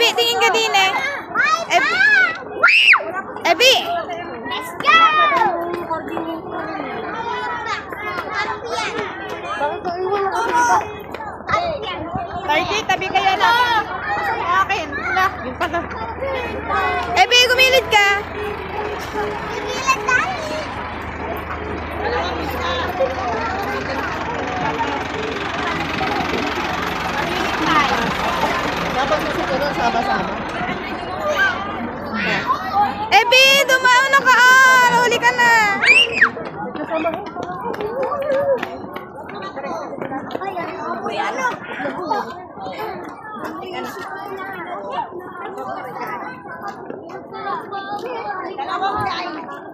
Ebi, tingin ka din eh. Ebi! Let's go! Tabi kayo na. Akin. Yung pala. Ebi, gumilid ka. Gumilid tayo. Dapat kasi siguro sama-sama. Ebi, dumao na ka. Nahuli ka na.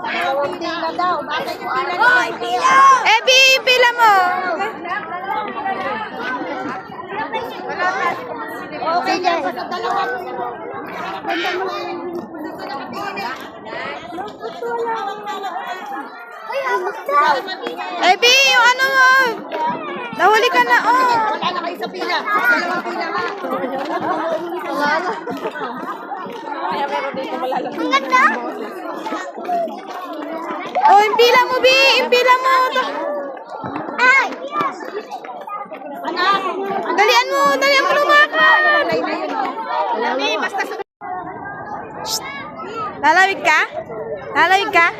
Dalawang pila daw. Bakit yung pila? Ebi, pila mo. Okay dyan. Sa dalawa. Ebi, yung ano mo. Nahuli ka na, oh. Wala na kayo sa pila. Dalawang pila nga. Ang ganda. Oh, yung pila mo, Bi. Yung pila mo. Ay! Dalian mo lumakan. Shh. Lalawig ka? Lalawig ka?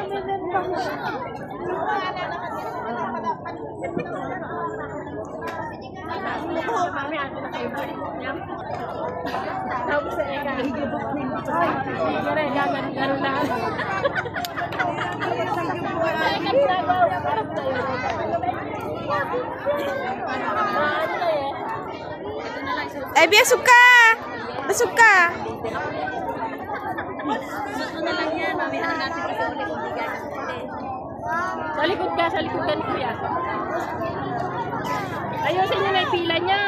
Ebi, asog ka! Asog ka! Sa likod ka ni Kuya. Ayusin niyo na yung pila niyo.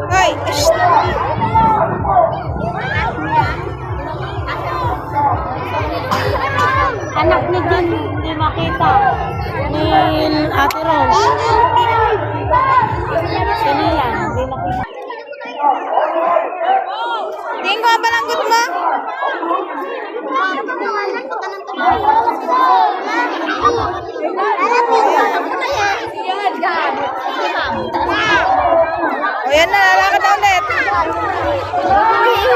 Hoy! Shh. Anak ni Jin, hindi makita. Ni Ate Rose. Sino yan? Hindi nakita. Tingin ko ang balanggot mo. O yan na, lalakad na ulit.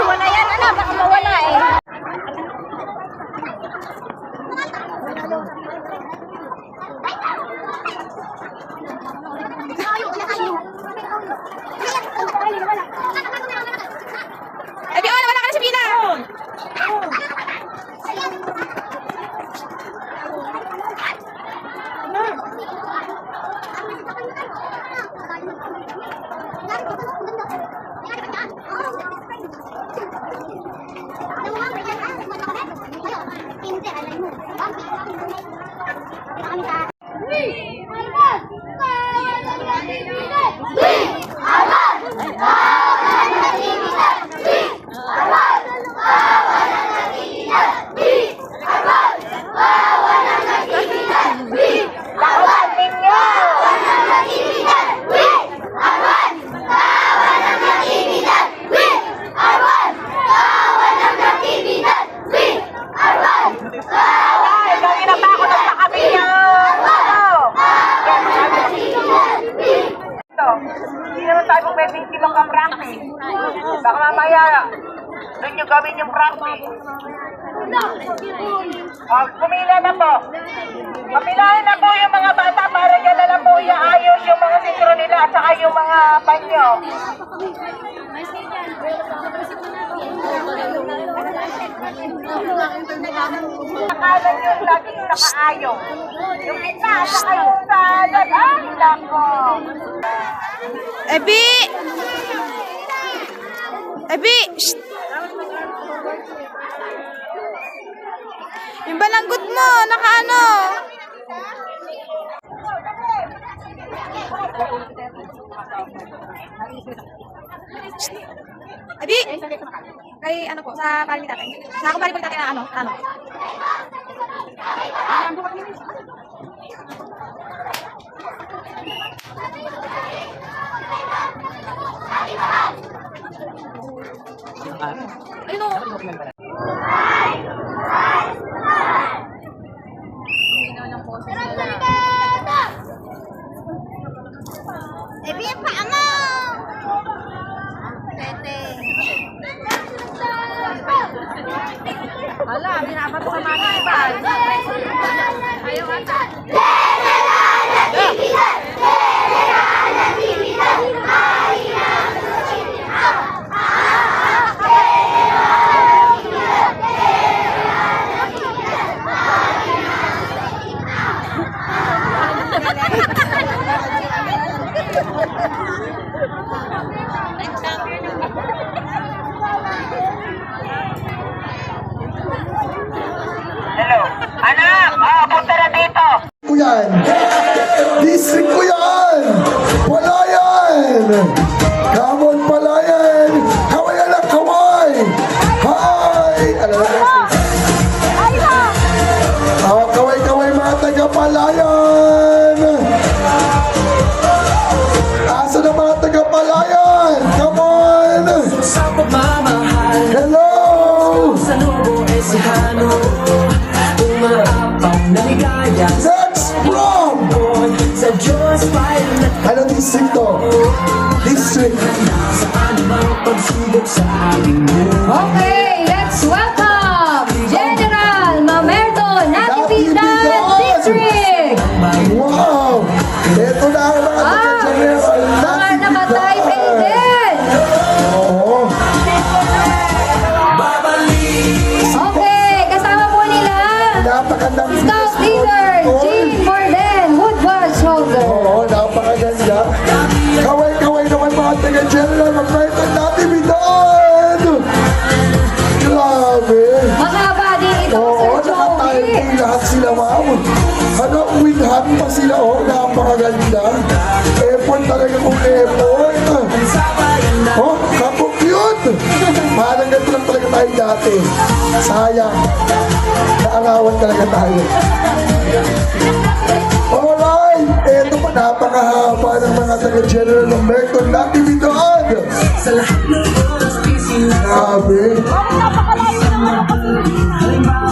Wala yan, baka mawala eh. Ebi, oh, wala ka na sa pila. Hindi naman tayo kung may bintibang ka-practice. Baka mamaya, doon nyo gawin yung practice. Pumila na po. Papilahin na po yung mga bata para dyan na lang po iaayos yung mga sitro nila at saka yung mga panyo. Nakalan yung laging nakaayong. Yung isa, saka yung salad. Ay, nako. Ebi! Ebi! Shh! Yung balanggot mo, nakaano? Shh! Ebi! Kay ano po, sa pari ni tatay. Sa ako pari po ni tatay na ano? Ano? Ayun o. Ebi, paa mo! Hala, binabato ka mga iba. Ayaw ata. Hello. Anak, punta na dito. ko yan. District ko yan. Palayan. Come on, Palayan. Kaway anak, kaway. Hi. Kaway mga taga Palayan. Asa na mga taga Palayan? Come on. Hello. Next from anong district to? District. Okay, let's welcome General Mamerto Natividad District. Wow! Ito na ang mga taga-general Mga naka-typing din. Oo. Okay, kasama po nila Napakandang Scout Leader Jean Morden Woodward Shoulder. Oo, napakaganda. Kaway-kaway naman mga taga-general Mamerto Natividad. Grabe. Mahaba din ito, Oo, Sir Joey. naka-typing lahat sila, ma'am. Ano, with hand pa sila, oh, napakaganda. Effort talaga kung effort. Oh, kapo-cute. Parang ganito lang talaga tayo dati. Sayang. Naarawan talaga tayo. Alright, eto pa, napakahaba ng mga taga-general ng Merton Natividad. Grabe.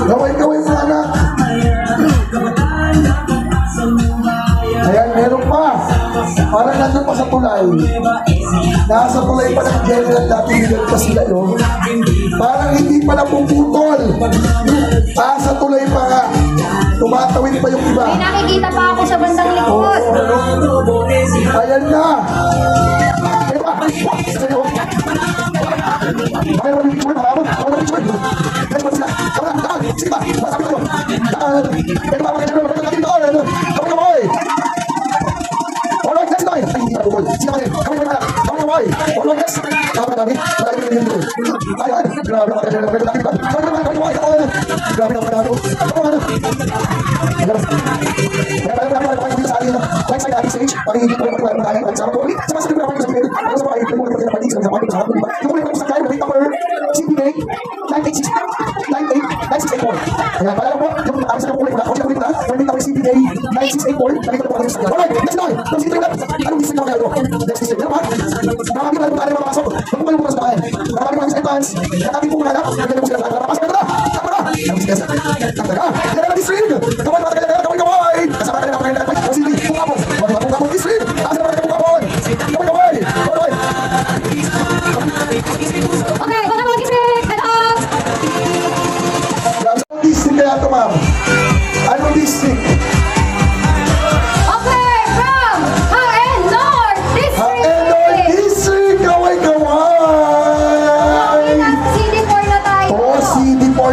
Kaway-kaway mga anak. Ayan, meron pa. Parang nandun pa sa tulay. Nasa tulay pa ng general Natividad pa sila, no? Parang hindi pa napuputol. Sa tulay pa nga. Tumatawid pa yung iba. May nakikita pa ako sa bandang likod. Ayan na. Okay, mga mag-isip. Hello. District kaya ito, ma'am? Anong district? Okay, from Haen North Haenor District. District! Kaway-kaway! Okay, nasa CD4 na tayo. Oo, CD4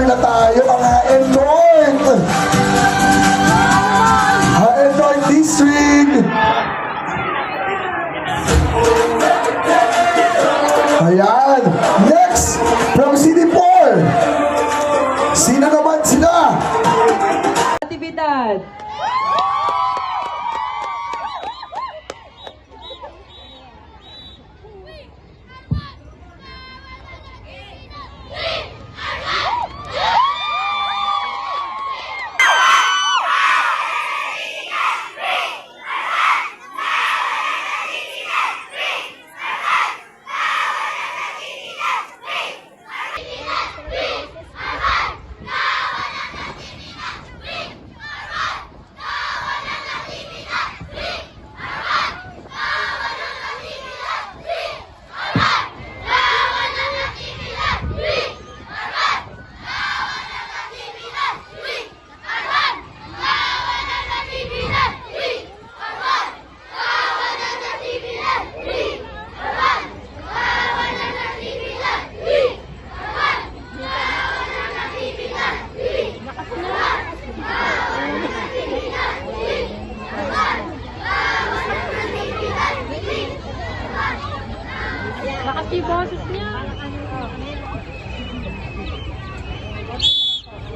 Lakas yung boses niya.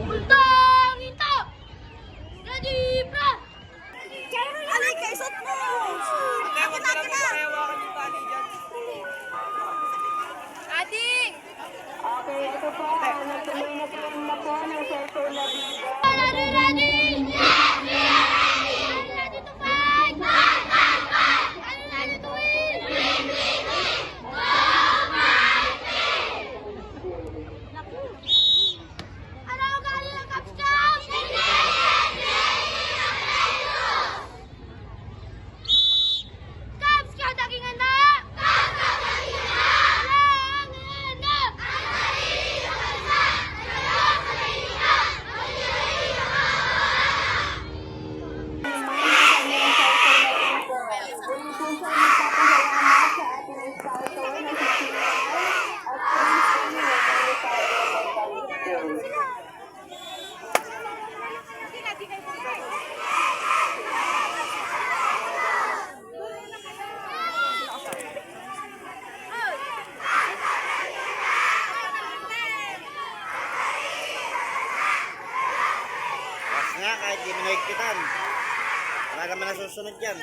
Ultong ito! Ready, bro! Alay, kaisot mo! Akin na! Adi! Okay, ito po. Nagtuloy na po ng cellphone na dito. Ready, ready! Ready to fight! Ready to win! Ano ang galing ng Capscom? Capscom, daging anak! Mas nga, kahit di mo nahigpitan. Wala naman nasusunod yan.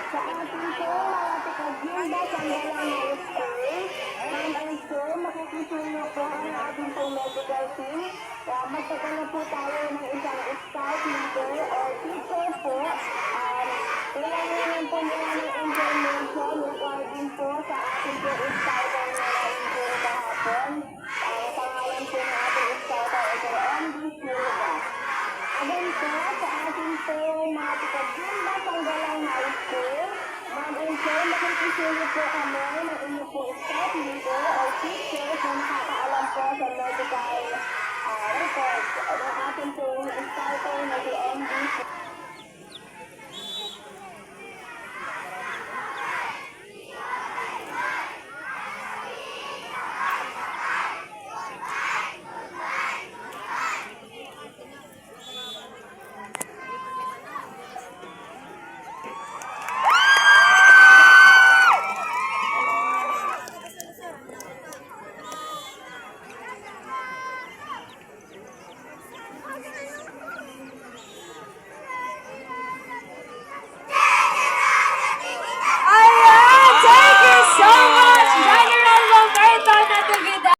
Sa ating po, mga tikagimba sa Galang High School, ngayon po, makikisuyo po ang ating pong medical team. Magtagal na po tayo ng isang scout leader o teacher po. Kailangan po nila ng information regarding po sa ating po scouter na na-injure kahapon. Ang pangalan po ng ating scouter ay Sir MD Silva. Again po, sa ating po mga tikagimba sa Galang High School, mag-ensure makikisuyo po kami ng inyo po scout leader o teacher na nakakaalam po sa medical records ng ating po scouter na si MD